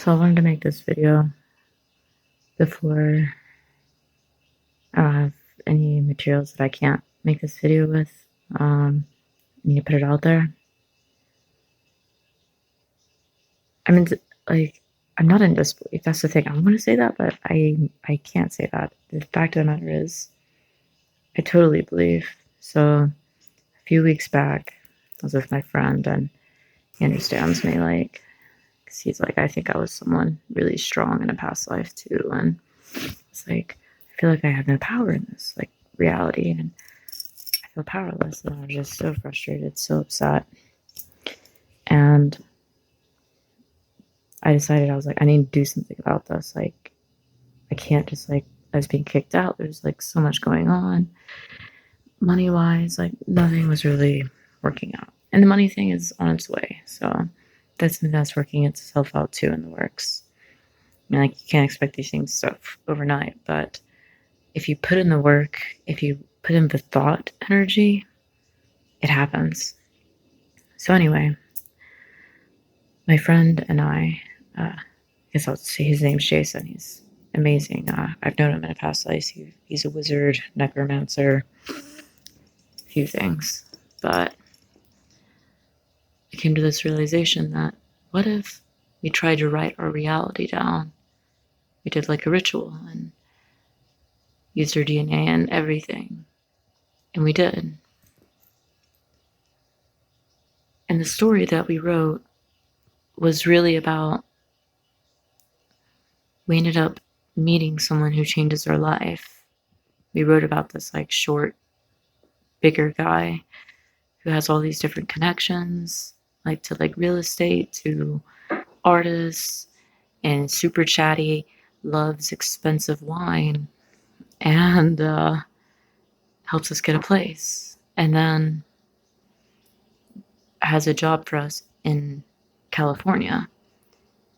So I wanted to make this video before I don't have any materials that I can't make this video with. I need to put it out there. I mean, like, I'm not in disbelief. That's the thing. I'm going to say that, but I can't say that. The fact of the matter is, I totally believe. So a few weeks back, I was with my friend, and he understands me, like, because he's like, I think I was someone really strong in a past life too, and it's like, I feel like I have no power in this, like, reality, and I feel powerless, and I'm just so frustrated, so upset. And I decided, I was like, I need to do something about this. Like, I can't just, like, I was being kicked out. There's like so much going on. Money wise, like, nothing was really working out. And the money thing is on its way. So that's something that's working itself out too in the works. I mean, like, you can't expect these things to start overnight, but if you put in the work, if you put in the thought energy, it happens. So anyway, my friend and I guess I'll say his name's Jason. He's amazing. I've known him in a past life. He's a wizard, necromancer, a few things. But I came to this realization that what if we tried to write our reality down? We did like a ritual and used our DNA and everything. And we did. And the story that we wrote was really about, we ended up meeting someone who changes our life. We wrote about this like short, bigger guy who has all these different connections, like to like real estate, to artists, and super chatty, loves expensive wine, and helps us get a place. And then has a job for us in California.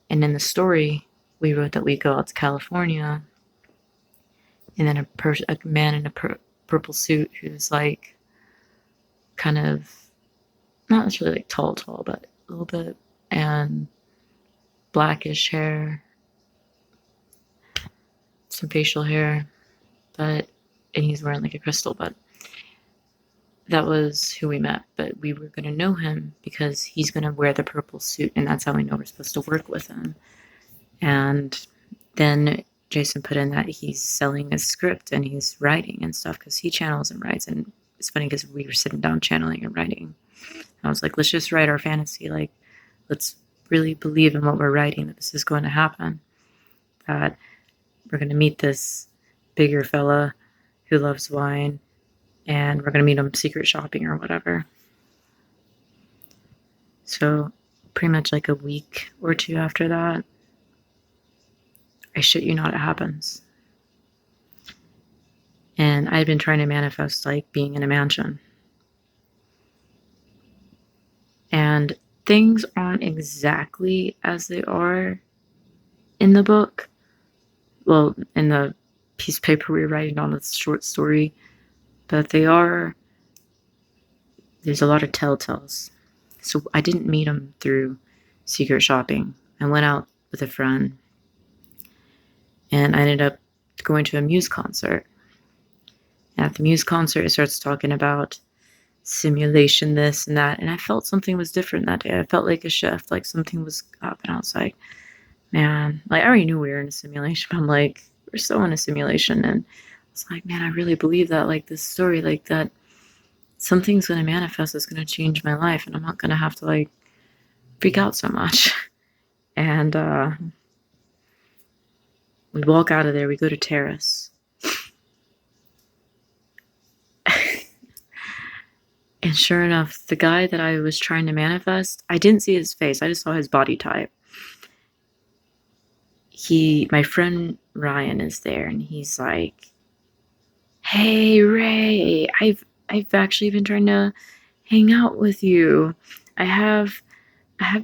And in the story, we wrote that we go out to California, and then a man in a purple suit who's like kind of not necessarily like tall, but a little bit, and blackish hair, some facial hair, and he's wearing like a crystal, but that was who we met. But we were going to know him because he's going to wear the purple suit, and that's how we know we're supposed to work with him. And then Jason put in that he's selling a script and he's writing and stuff because he channels and writes. And it's funny because we were sitting down channeling and writing. I was like, let's just write our fantasy. Like, let's really believe in what we're writing, that this is going to happen, that we're going to meet this bigger fella who loves wine, and we're going to meet him secret shopping or whatever. So pretty much like a week or two after that, I shit you not, it happens. And I had been trying to manifest like being in a mansion. And things aren't exactly as they are in the book. Well, in the piece of paper we were writing on the short story, but there's a lot of telltales. So I didn't meet him through secret shopping. I went out with a friend, and I ended up going to a Muse concert. And at the Muse concert, it starts talking about simulation, this and that, and I felt something was different that day. I felt like a shift, like something was up, and I was like, man, like I already knew we were in a simulation, but I'm like, we're still in a simulation. And it's like, man, I really believe that, like, this story, like, that something's going to manifest that's going to change my life, and I'm not going to have to like freak out so much. And we walk out of there, we go to Terrace. And sure enough, the guy that I was trying to manifest, I didn't see his face, I just saw his body type. My friend Ryan is there, and he's like, hey Ray, I've actually been trying to hang out with you. I have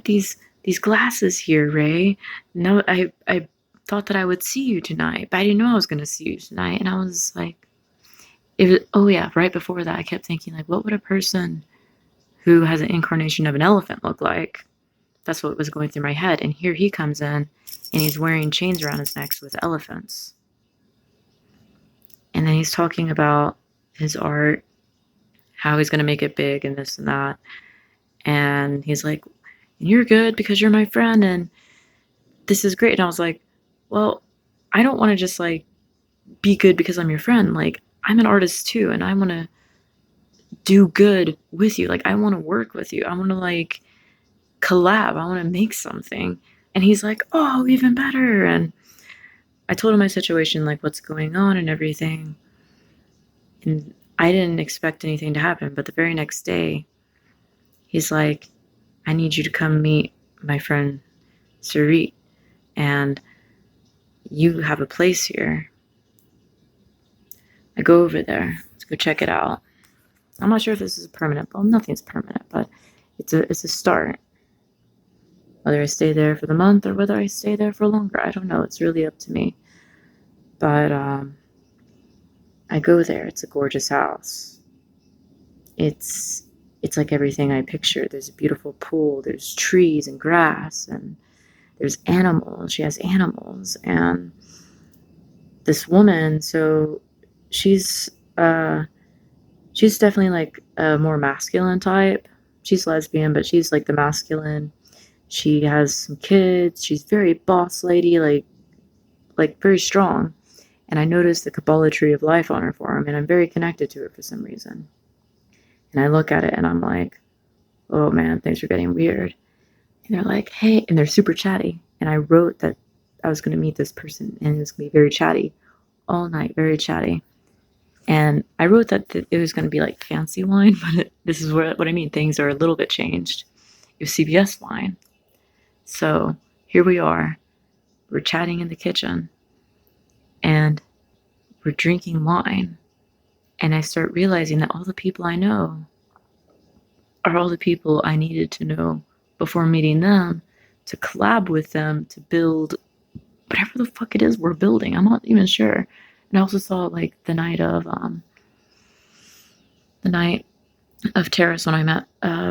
these glasses here, Ray. No, I thought that I would see you tonight, but I didn't know I was gonna see you tonight. And I was like, oh yeah, right before that I kept thinking, like, what would a person who has an incarnation of an elephant look like? That's what was going through my head. And here he comes in and he's wearing chains around his neck with elephants. And then he's talking about his art, how he's going to make it big and this and that. And he's like, you're good because you're my friend and this is great. And I was like, well, I don't want to just like be good because I'm your friend. Like, I'm an artist too, and I want to do good with you. Like, I want to work with you. I want to like collab. I want to make something. And he's like, oh, even better. And I told him my situation, like what's going on and everything. And I didn't expect anything to happen. But the very next day, he's like, I need you to come meet my friend Sarit. And you have a place here. I go over there. Let's go check it out. I'm not sure if this is permanent. Well, nothing's permanent, but it's a start. Whether I stay there for the month or whether I stay there for longer, I don't know. It's really up to me. But I go there. It's a gorgeous house. It's like everything I pictured. There's a beautiful pool. There's trees and grass, and there's animals. She has animals, and this woman. So she's definitely like a more masculine type. She's lesbian, but she's like the masculine. She has some kids. She's very boss lady, like very strong. And I noticed the Kabbalah tree of life on her forearm, and I'm very connected to her for some reason. And I look at it and I'm like, oh man, things are getting weird. And they're like, hey, and they're super chatty. And I wrote that I was going to meet this person and it was going to be very chatty all night, very chatty. And I wrote that it was going to be like fancy wine, but this is what I mean. Things are a little bit changed. It was CVS wine. So here we are. We're chatting in the kitchen and we're drinking wine. And I start realizing that all the people I know are all the people I needed to know before meeting them, to collab with them, to build whatever the fuck it is we're building. I'm not even sure. And I also saw like the night of Terrace when I met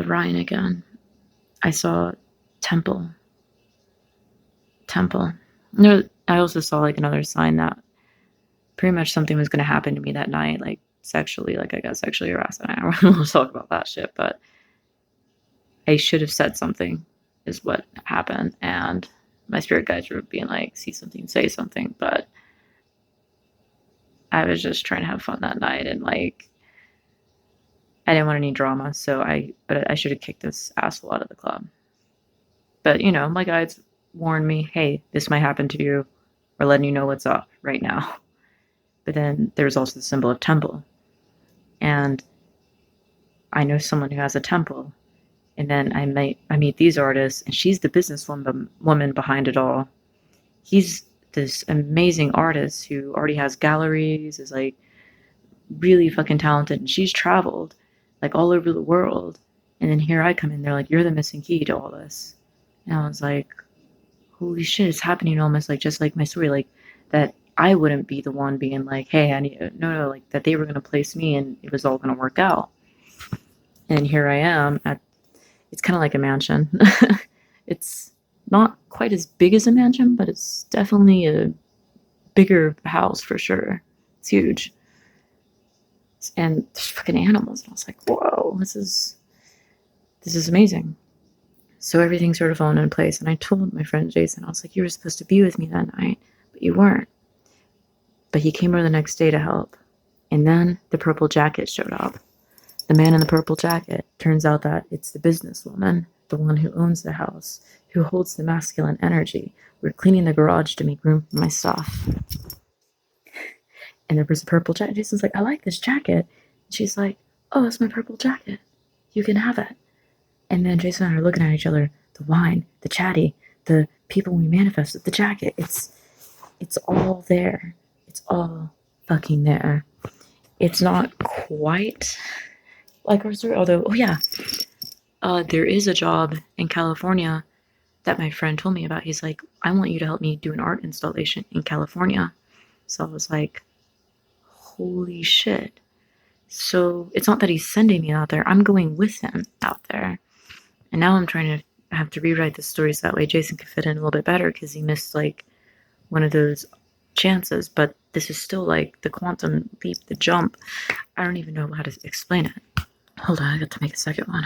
Ryan again. I saw Temple. No, I also saw like another sign that pretty much something was going to happen to me that night, like sexually, like I got sexually harassed. And I don't really want to talk about that shit, but I should have said something is what happened. And my spirit guides were being like, see something, say something. But I was just trying to have fun that night. And like, I didn't want any drama. But I should have kicked this asshole out of the club. But, you know, my guides warned me, hey, this might happen to you. We're letting you know what's up right now. But then there's also the symbol of temple. And I know someone who has a temple. And then I meet these artists, and she's the woman behind it all. He's this amazing artist who already has galleries, is like really fucking talented, and she's traveled like all over the world. And then here I come in, they're like, you're the missing key to all this. And I was like, holy shit, it's happening almost like just like my story, like that I wouldn't be the one being like, hey, I need no, like that they were gonna place me and it was all gonna work out. And here I am it's kind of like a mansion. It's not quite as big as a mansion, but it's definitely a bigger house for sure. It's huge. And there's fucking animals. And I was like, whoa, this is amazing. So everything sort of fallen in place. And I told my friend Jason, I was like, you were supposed to be with me that night, but you weren't. But he came over the next day to help. And then the purple jacket showed up. The man in the purple jacket, turns out that it's the businesswoman, the one who owns the house, who holds the masculine energy. We're cleaning the garage to make room for my stuff. And there was a purple jacket. Jason's like, I like this jacket. And she's like, oh, it's my purple jacket. You can have it. And then Jason and I are looking at each other. The wine, the chatty, the people we manifested, the jacket. It's all there. It's all fucking there. It's not quite like our story, although, oh yeah, there is a job in California that my friend told me about. He's like, I want you to help me do an art installation in California. So I was like, holy shit. So it's not that he's sending me out there, I'm going with him out there. And now I'm trying to I have to rewrite the stories that way Jason could fit in a little bit better because he missed like one of those chances. But this is still like the quantum leap, the jump. I don't even know how to explain it. Hold on, I got to make a second one.